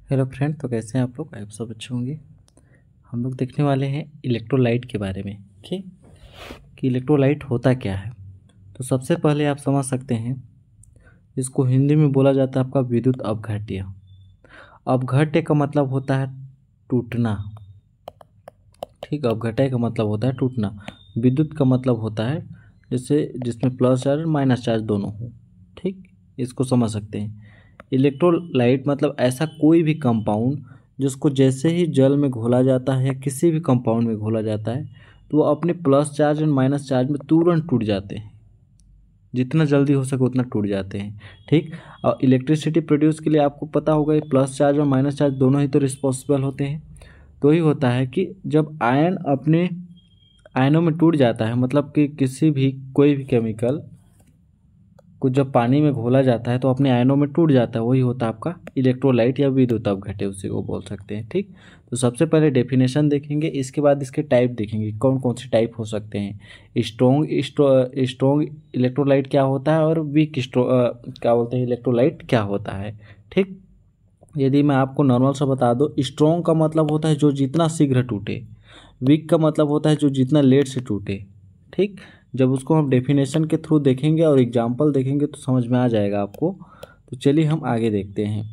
Hello friend, तो कैसे हैं आप लोग? आप सब अच्छे होंगे। हम लोग देखने वाले हैं इलेक्ट्रोलाइट के बारे में। ठीक, कि इलेक्ट्रोलाइट होता क्या है। तो सबसे पहले आप समझ सकते हैं, इसको हिंदी में बोला जाता है आपका विद्युत अपघट्य। अपघट्य का मतलब होता है टूटना। ठीक, अपघट्य का मतलब होता है टूटना। विद्युत का मतलब होता है जैसे जिसमें प्लस चार्ज और माइनस चार्ज दोनों हो। ठीक, इसको समझ सकते हैं। इलेक्ट्रोलाइट मतलब ऐसा कोई भी कंपाउंड जिसको जैसे ही जल में घोला जाता है या किसी भी कंपाउंड में घोला जाता है तो वो अपने प्लस चार्ज और माइनस चार्ज में तुरंत टूट जाते हैं। जितना जल्दी हो सके उतना टूट जाते हैं। ठीक, और इलेक्ट्रिसिटी प्रोड्यूस के लिए आपको पता होगा ये प्लस चार्ज और माइनस चार्ज दोनों ही तो रिस्पॉन्सिबल होते हैं। तो ही होता है कि जब आयन अपने आयनों में टूट जाता है, मतलब कि किसी भी कोई भी केमिकल को जब पानी में घोला जाता है तो अपने आयनों में टूट जाता है, वही होता है आपका इलेक्ट्रोलाइट या विद्युत अपघट्य, उसी को बोल सकते हैं। ठीक, तो सबसे पहले डेफिनेशन देखेंगे, इसके बाद इसके टाइप देखेंगे कौन कौन से टाइप हो सकते हैं। स्ट्रॉन्ग इलेक्ट्रोलाइट क्या होता है और वीक क्या बोलते हैं इलेक्ट्रोलाइट क्या होता है। ठीक, यदि मैं आपको नॉर्मल सा बता दूं, स्ट्रॉन्ग का मतलब होता है जो जितना शीघ्र टूटे, वीक का मतलब होता है जो जितना लेट से टूटे। ठीक, जब उसको हम डेफिनेशन के थ्रू देखेंगे और एग्जाम्पल देखेंगे तो समझ में आ जाएगा आपको। तो चलिए हम आगे देखते हैं।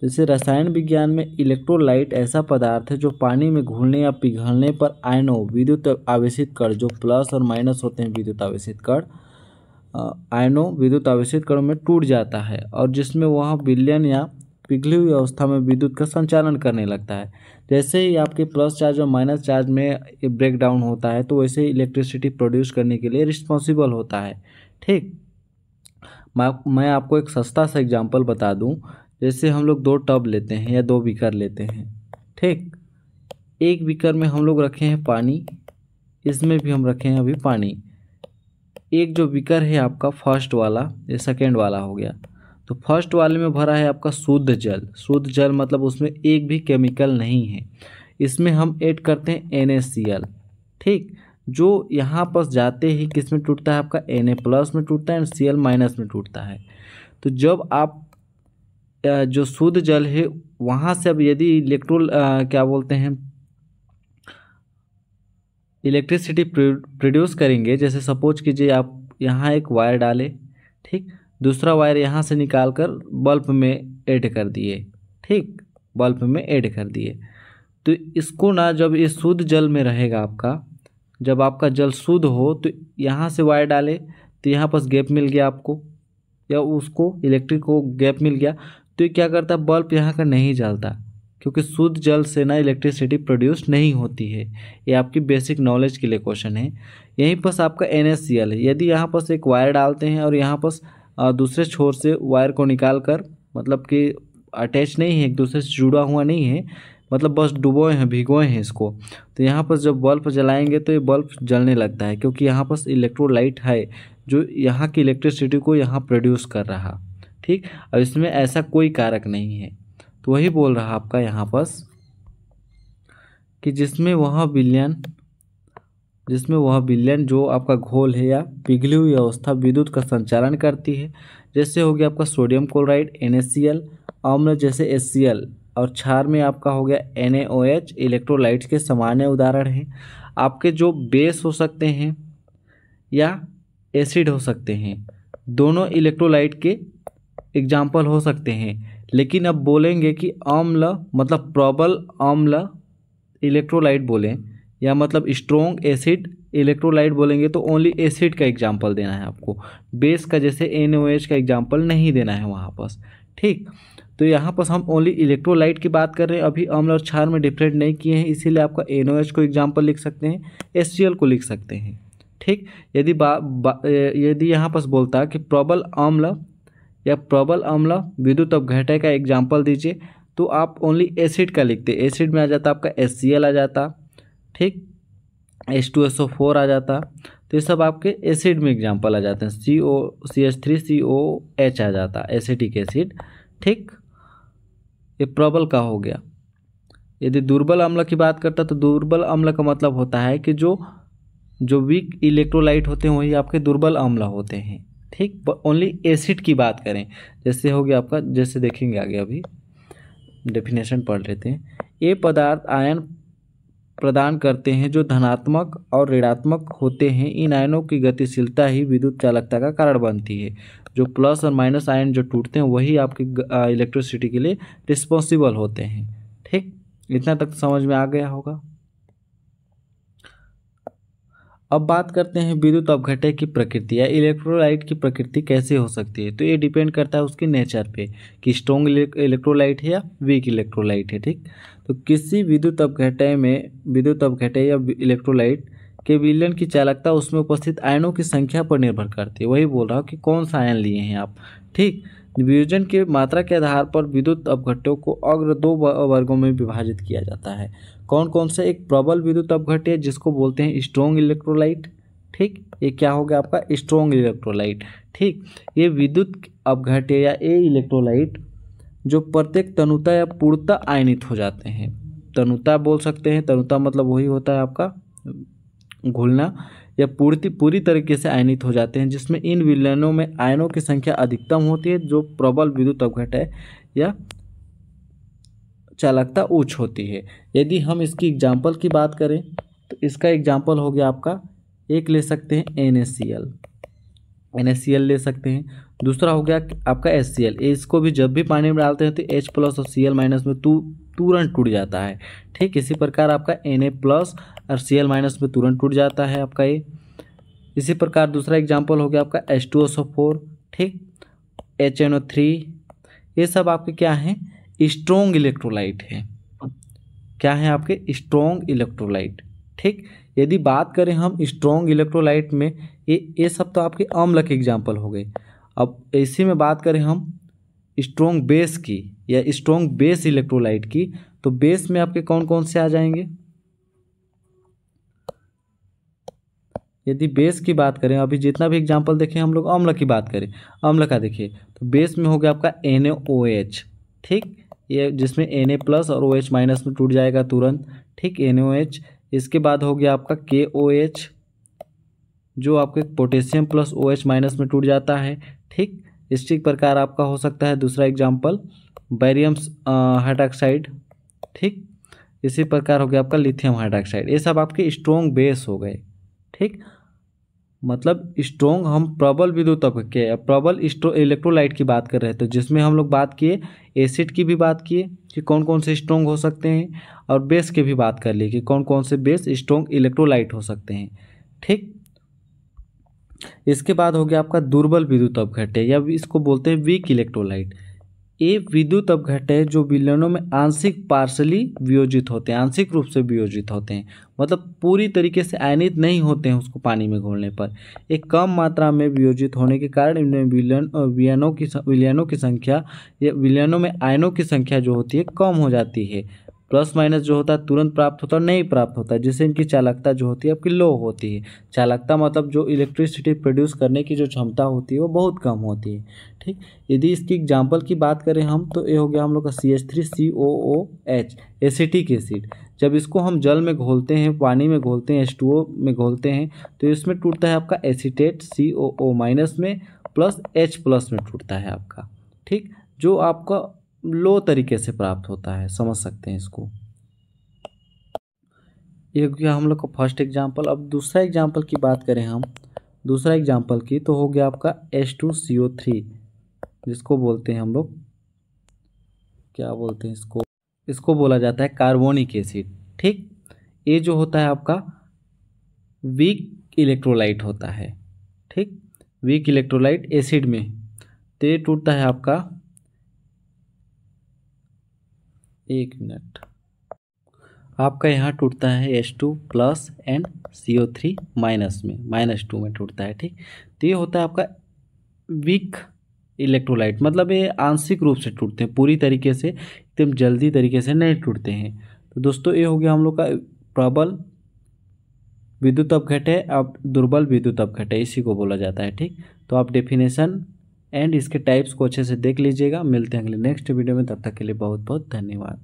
जैसे रसायन विज्ञान में इलेक्ट्रोलाइट ऐसा पदार्थ है जो पानी में घुलने या पिघलने पर आयनों विद्युत आवेशित कण, जो प्लस और माइनस होते हैं विद्युत आवेशित कण, आयनों विद्युत आवेशित कणों में टूट जाता है और जिसमें वह विलयन या पिघली हुई अवस्था में विद्युत का संचालन करने लगता है। जैसे ही आपके प्लस चार्ज और माइनस चार्ज में ब्रेक डाउन होता है तो वैसे ही इलेक्ट्रिसिटी प्रोड्यूस करने के लिए रिस्पॉन्सिबल होता है। ठीक, मैं आपको एक सस्ता सा एग्जांपल बता दूं। जैसे हम लोग दो टब लेते हैं या दो बीकर लेते हैं। ठीक, एक बीकर में हम लोग रखे हैं पानी, इसमें भी हम रखे हैं अभी पानी। एक जो बीकर है आपका फर्स्ट वाला, ये सेकेंड वाला हो गया। तो फर्स्ट वाले में भरा है आपका शुद्ध जल। शुद्ध जल मतलब उसमें एक भी केमिकल नहीं है। इसमें हम ऐड करते हैं NaCl। ठीक, जो यहाँ पर जाते ही किस में टूटता है आपका Na प्लस में टूटता है और Cl माइनस में टूटता है। तो जब आप जो शुद्ध जल है वहाँ से अब यदि क्या बोलते हैं इलेक्ट्रिसिटी प्रोड्यूस करेंगे, जैसे सपोज कीजिए आप यहाँ एक वायर डाले। ठीक, दूसरा वायर यहाँ से निकाल कर बल्ब में ऐड कर दिए। ठीक, बल्ब में ऐड कर दिए तो इसको ना, जब ये शुद्ध जल में रहेगा आपका, जब आपका जल शुद्ध हो तो यहाँ से वायर डाले तो यहाँ पास गैप मिल गया आपको, या उसको इलेक्ट्रिक को गैप मिल गया। तो ये क्या करता है, बल्ब यहाँ का नहीं जलता, क्योंकि शुद्ध जल से ना इलेक्ट्रिसिटी प्रोड्यूस नहीं होती है। ये आपकी बेसिक नॉलेज के लिए क्वेश्चन है। यहीं पास आपका NaCl है। यदि यहाँ पास एक वायर डालते हैं और यहाँ पास दूसरे छोर से वायर को निकाल कर, मतलब कि अटैच नहीं है, एक दूसरे से जुड़ा हुआ नहीं है, मतलब बस डुबोए हैं, भिगोए हैं इसको, तो यहाँ पर जब बल्ब जलाएंगे तो ये बल्ब जलने लगता है, क्योंकि यहाँ पास इलेक्ट्रोलाइट है जो यहाँ की इलेक्ट्रिसिटी को यहाँ प्रोड्यूस कर रहा। ठीक, और इसमें ऐसा कोई कारक नहीं है। तो वही बोल रहा आपका यहाँ पास कि जिसमें वह विलयन जो आपका घोल है या पिघली हुई अवस्था विद्युत का संचालन करती है। जैसे हो गया आपका सोडियम क्लोराइड NaCl, अम्ल जैसे HCl, और क्षार में आपका हो गया NaOH। इलेक्ट्रोलाइट्स के सामान्य उदाहरण हैं आपके जो बेस हो सकते हैं या एसिड हो सकते हैं। दोनों इलेक्ट्रोलाइट के एग्जाम्पल हो सकते हैं, लेकिन अब बोलेंगे कि अम्ल मतलब प्रबल अम्ल इलेक्ट्रोलाइट बोलें या मतलब स्ट्रॉन्ग एसिड इलेक्ट्रोलाइट बोलेंगे तो ओनली एसिड का एग्जाम्पल देना है आपको। बेस का जैसे NaOH का एग्जाम्पल नहीं देना है वहाँ पास। ठीक, तो यहाँ पर हम ओनली इलेक्ट्रोलाइट की बात कर रहे हैं, अभी अम्ल और क्षार में डिफरेंट नहीं किए हैं, इसीलिए आपका NaOH को एग्जाम्पल लिख सकते हैं, HCl को लिख सकते हैं। ठीक, यदि यहाँ पर बोलता कि प्रबल अम्ल या प्रबल अम्ल विद्युत अपघट्य का एग्जाम्पल दीजिए, तो आप ओनली एसिड का लिखते। एसिड में आ जाता आपका HCl आ जाता। ठीक, H2SO4 आ जाता। तो ये सब आपके एसिड में एग्जाम्पल आ जाते हैं। CH3COH आ जाता, एसिटिक एसिड। ठीक, ये प्रबल का हो गया। यदि दुर्बल अम्ल की बात करता तो दुर्बल अम्ल का मतलब होता है कि जो वीक इलेक्ट्रोलाइट होते हैं वही आपके दुर्बल अम्ल होते हैं। ठीक, ओनली एसिड की बात करें, जैसे हो गया आपका, जैसे देखेंगे आगे अभी डेफिनेशन पढ़ लेते हैं। ये पदार्थ आयन प्रदान करते हैं जो धनात्मक और ऋणात्मक होते हैं। इन आयनों की गतिशीलता ही विद्युत चालकता का कारण बनती है। जो प्लस और माइनस आयन जो टूटते हैं वही आपकी इलेक्ट्रिसिटी के लिए रिस्पॉन्सिबल होते हैं। ठीक, इतना तक समझ में आ गया होगा। अब बात करते हैं विद्युत अपघटय की प्रकृति या इलेक्ट्रोलाइट की प्रकृति कैसे हो सकती है। तो ये डिपेंड करता है उसकी नेचर पे कि स्ट्रॉन्ग इलेक्ट्रोलाइट है या वीक इलेक्ट्रोलाइट है। ठीक, तो किसी विद्युत अपघटय या इलेक्ट्रोलाइट के विलयन की चालकता उसमें उपस्थित आयनों की संख्या पर निर्भर करती है। वही बोल रहा हूँ कि कौन सा आयन लिए हैं आप। ठीक, वियोजन के मात्रा के आधार पर विद्युत अपघट्यों को अग्र दो वर्गों में विभाजित किया जाता है। कौन कौन से? एक प्रबल विद्युत अपघट्य जिसको बोलते हैं स्ट्रॉन्ग इलेक्ट्रोलाइट। ठीक, ये क्या हो गया आपका? Strong electrolyte. ठीक, ये विद्युत अपघट्य या ए इलेक्ट्रोलाइट जो प्रत्येक तनुता या पूर्णतः आयनित हो जाते हैं। तनुता बोल सकते हैं, तनुता मतलब वही होता है आपका घुलना, या पूरी तरीके से आयनित हो जाते हैं, जिसमें इन विलयनों में आयनों की संख्या अधिकतम होती है जो प्रबल विद्युत अपघट्य या चालकता उच्च होती है। यदि हम इसकी एग्जाम्पल की बात करें तो इसका एग्जाम्पल हो गया आपका, एक ले सकते हैं NaCl ले सकते हैं। दूसरा हो गया आपका HCl। इसको भी जब भी पानी में डालते हैं तो H प्लस और Cl माइनस में तुरंत टूट जाता है। ठीक, इसी प्रकार आपका Na प्लस और Cl माइनस में तुरंत टूट जाता है आपका ये। इसी प्रकार दूसरा एग्जाम्पल हो गया आपका H2SO4। ठीक, HNO3। ये सब आपके क्या हैं? स्ट्रॉन्ग इलेक्ट्रोलाइट है। क्या है आपके? Strong electrolyte. ठीक, यदि बात करें हम स्ट्रॉन्ग इलेक्ट्रोलाइट में, ये सब तो आपके अम्ल के एग्जाम्पल हो गए। अब इसी में बात करें हम स्ट्रॉन्ग बेस की या स्ट्रॉन्ग बेस इलेक्ट्रोलाइट की, तो बेस में आपके कौन कौन से आ जाएंगे? यदि बेस की बात करें, अभी जितना भी एग्जाम्पल देखें हम लोग अम्ल की बात करें, अम्ल का देखिए तो बेस में हो गया आपका NaOH। ठीक, ये जिसमें Na प्लस और OH माइनस में टूट जाएगा तुरंत। ठीक, NaOH। इसके बाद हो गया आपका KOH जो आपके पोटेशियम प्लस OH माइनस में टूट जाता है। ठीक, इसी प्रकार आपका हो सकता है दूसरा एग्जाम्पल बैरियम हाइड्रॉक्साइड। ठीक, इसी प्रकार हो गया आपका लिथियम हाइड्रॉक्साइड। ये सब आपके स्ट्रॉन्ग बेस हो गए। ठीक, मतलब स्ट्रॉन्ग हम प्रबल विद्युत अपघट्य प्रबल इलेक्ट्रोलाइट की बात कर रहे थे, जिसमें हम लोग बात किए एसिड की भी बात किए कि कौन कौन से स्ट्रॉन्ग हो सकते हैं, और बेस की भी बात कर ली कि कौन कौन से बेस स्ट्रॉन्ग इलेक्ट्रोलाइट हो सकते हैं। ठीक, इसके बाद हो गया आपका दुर्बल विद्युत अपघट्य या इसको बोलते हैं वीक इलेक्ट्रोलाइट। ये विद्युत अपघट्य जो विलयनों में आंशिक पार्शली वियोजित होते हैं, आंशिक रूप से वियोजित होते हैं, मतलब पूरी तरीके से आयनित नहीं होते हैं उसको पानी में घोलने पर। एक कम मात्रा में वियोजित होने के कारण इनमें विलयनों की संख्या या विलयनों में आयनों की संख्या जो होती है कम हो जाती है। प्लस माइनस जो होता है तुरंत प्राप्त होता है, नहीं प्राप्त होता है, जिससे इनकी चालकता जो होती है आपकी लो होती है। चालकता मतलब जो इलेक्ट्रिसिटी प्रोड्यूस करने की जो क्षमता होती है वो बहुत कम होती है। ठीक, यदि इसकी एग्जांपल की बात करें हम तो ये हो गया हम लोग का CH3COOH एसिटिक एसिड। जब इसको हम जल में घोलते हैं, पानी में घोलते हैं, H2O में घोलते हैं तो इसमें टूटता है आपका एसीटेट COO माइनस में प्लस H प्लस में टूटता है आपका। ठीक, जो आपका लो तरीके से प्राप्त होता है, समझ सकते हैं इसको। ये हो गया हम लोग का फर्स्ट एग्जांपल। अब दूसरा एग्जांपल की बात करें हम, दूसरा एग्जांपल की तो हो गया आपका H2CO3 जिसको बोलते हैं हम लोग, क्या बोलते हैं इसको बोला जाता है कार्बोनिक एसिड। ठीक, ये जो होता है आपका वीक इलेक्ट्रोलाइट होता है। ठीक, वीक इलेक्ट्रोलाइट एसिड में तो ये टूटता है आपका, एक मिनट, आपका यहाँ टूटता है H2 plus and CO3 minus में, -2 में टूटता है। ठीक, तो ये होता है आपका वीक इलेक्ट्रोलाइट, मतलब ये आंशिक रूप से टूटते हैं, पूरी तरीके से एकदम जल्दी तरीके से नहीं टूटते हैं। तो दोस्तों ये हो गया हम लोग का प्रबल विद्युत अपघट्य, अब दुर्बल विद्युत अपघट्य इसी को बोला जाता है। ठीक, तो आप डेफिनेशन एंड इसके टाइप्स को अच्छे से देख लीजिएगा। मिलते हैं अगले नेक्स्ट वीडियो में, तब तक के लिए बहुत बहुत धन्यवाद।